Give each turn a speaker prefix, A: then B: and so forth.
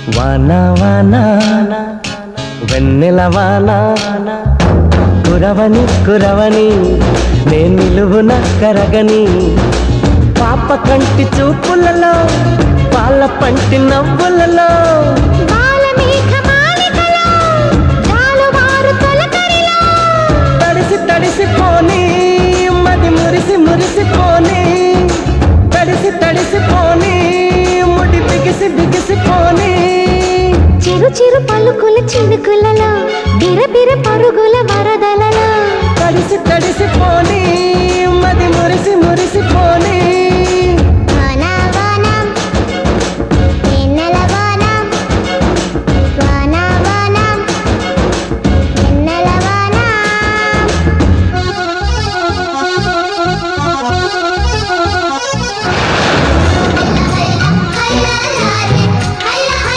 A: వానా వానా వెన్నెల వానా కురవని కురవని నే నిలువున కరగని పాప కంటి చూపులలో పాల పంటి నవ్వులలో తడిసి తడిసిపోని మది మురిసి మురిసిపోని తడిసి తడిసిపోని ముడి బిగిసి బిగిసిపోని
B: చిరు చిరు పలుకుల చినుకులలో బిరబిర పరుగుల వరదలలో
A: తడిసి తడిసిపోని మది మురిసి మురిసిపోని